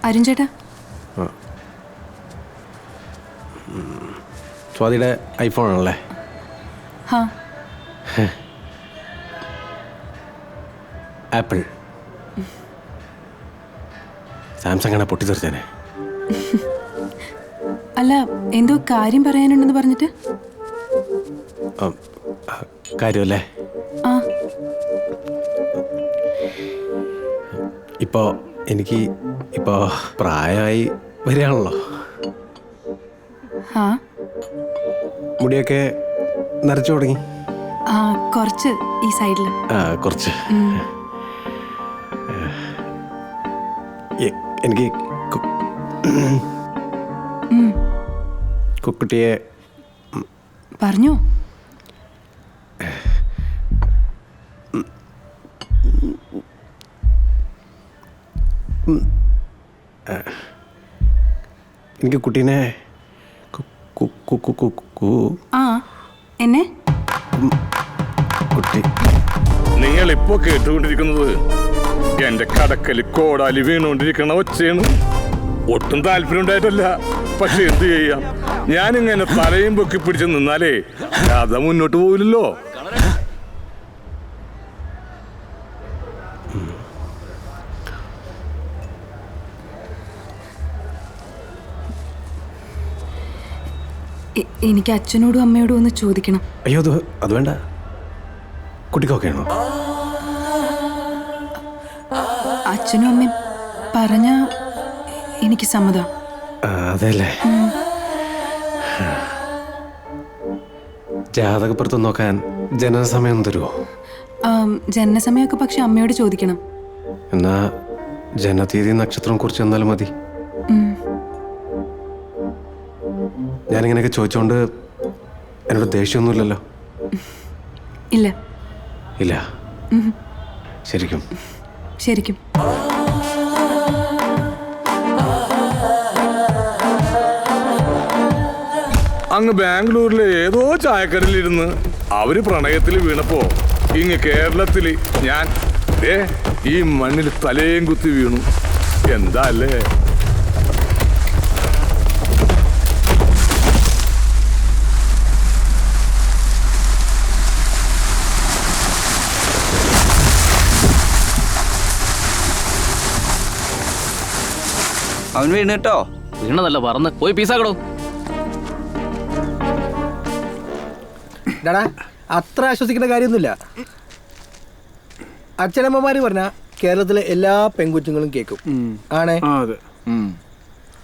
അരുൺ ചേട്ടാ. സ്വാതിയുടെ ഐഫോൺ ആണല്ലേ? ഹാ. ആപ്പിൾ. സാംസങ് ആണ് പൊട്ടിത്തെറിച്ചേനെ. അല്ല, എന്തോ കാര്യം പറയാനുണ്ടെന്ന് പറഞ്ഞിട്ട്. കാര്യമല്ലേ? ആ. എനിക്ക് പ്രായമായി വരികയാണല്ലോ. ആ. മുടിയൊക്കെ നരച്ചു തുടങ്ങി. ആ, കുറച്ച് ഈ സൈഡിൽ. കുറച്ച്. എനിക്ക് കുക്കുട്ടിയെ പറഞ്ഞോ. എനിക്ക് കുട്ടീനെ ആ എന്നെ കുട്ടി. നിങ്ങൾ ഇപ്പോ കേട്ടുകൊണ്ടിരിക്കുന്നത് എന്റെ കടക്കല് കോടാലി വീണുകൊണ്ടിരിക്കണ ഒച്ചയാണ്. ഒട്ടും താല്പര്യം ഉണ്ടായിട്ടല്ല, പക്ഷെ എന്ത് ചെയ്യാം, ഞാനിങ്ങനെ തലയും പൊക്കി പിടിച്ച് നിന്നാലേ കഥ മുന്നോട്ട് പോവില്ലല്ലോ. എനിക്ക് അച്ഛനോടും അമ്മയോടും ഒന്ന് ചോദിക്കണം. അയ്യോ, അത് വേണ്ട. കുട്ടിക്കൊക്കെയാണോ? അച്ഛനും അമ്മയും പറഞ്ഞ എനിക്ക് സമ്മതം. അതെല്ലേ? ജാതകപ്പുറത്ത് നോക്കാൻ ജനനസമയം തരുമോ? ജനനസമയമൊക്കെ പക്ഷെ അമ്മയോട് ചോദിക്കണം. എന്നാ ജനതീയതി നക്ഷത്രം കുറിച്ച് തന്നാലും മതി. ഞാനിങ്ങനെയൊക്കെ ചോദിച്ചോണ്ട് എന്നോട് ദേഷ്യമൊന്നുമില്ലല്ലോ? ഇല്ല. ഇല്ല? ശരിക്കും? ശരിക്കും. അങ്ങ് ബാംഗ്ലൂരിലെ ഏതോ ചായക്കടയിലിരുന്ന് അവര് പ്രണയത്തിൽ വീണപ്പോ ഇങ്ങ് കേരളത്തില് ഞാൻ ഈ മണ്ണിൽ തലയും കുത്തി വീണു. എന്താ അല്ലേ? അവൻ വീണ് കേട്ടോ. വീണതല്ല, പറന്ന് പോയി പീസാക്കടോ. അത്ര ആശ്വസിക്കേണ്ട കാര്യമൊന്നുമില്ല. അച്ഛനമ്മമാര് പറഞ്ഞ കേരളത്തിലെ എല്ലാ പെൺകുച്ചുങ്ങളും കേൾക്കും ആണേ.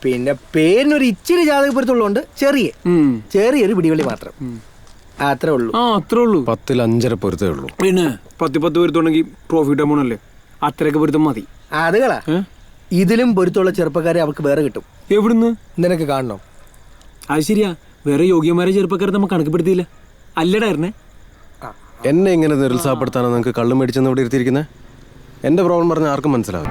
പിന്നെ പേരിനൊരു ഇച്ചിരി ജാതകപ്പുറത്തുള്ളതുകൊണ്ട് ചെറിയൊരു പിടിവള്ളി മാത്രം. അത്രേ ഉള്ളൂ. 10-ൽ 5.5 പൊരുത്തേ ഉള്ളൂ. പിന്നെ 10 പൊരുത്തുണ്ടെങ്കിൽ പ്രോഫിറ്റ് അമൗണ്ട് അത്രയൊക്കെ പൊരുത്തം മതി. അതുകളാ, ഇതിലും പൊരുത്തുള്ള ചെറുപ്പക്കാരെ അവർക്ക് വേറെ കിട്ടും. എവിടുന്ന്? നിനക്ക് കാണണം. അത് ശരിയാ, വേറെ യോഗ്യന്മാരെ ചെറുപ്പക്കാരെ നമുക്ക് കണക്കുപ്പെടുത്തിയില്ല. അല്ലടായിരുന്നേ. എന്നെ ഇങ്ങനെ നിരുത്സാഹപ്പെടുത്താനോ നിങ്ങൾക്ക് കള്ളും മേടിച്ചെന്ന് ഇവിടെ ഇരുത്തിയിരിക്കുന്നത്? എന്റെ പ്രോബ്ലം പറഞ്ഞാൽ ആർക്കും മനസ്സിലാവും.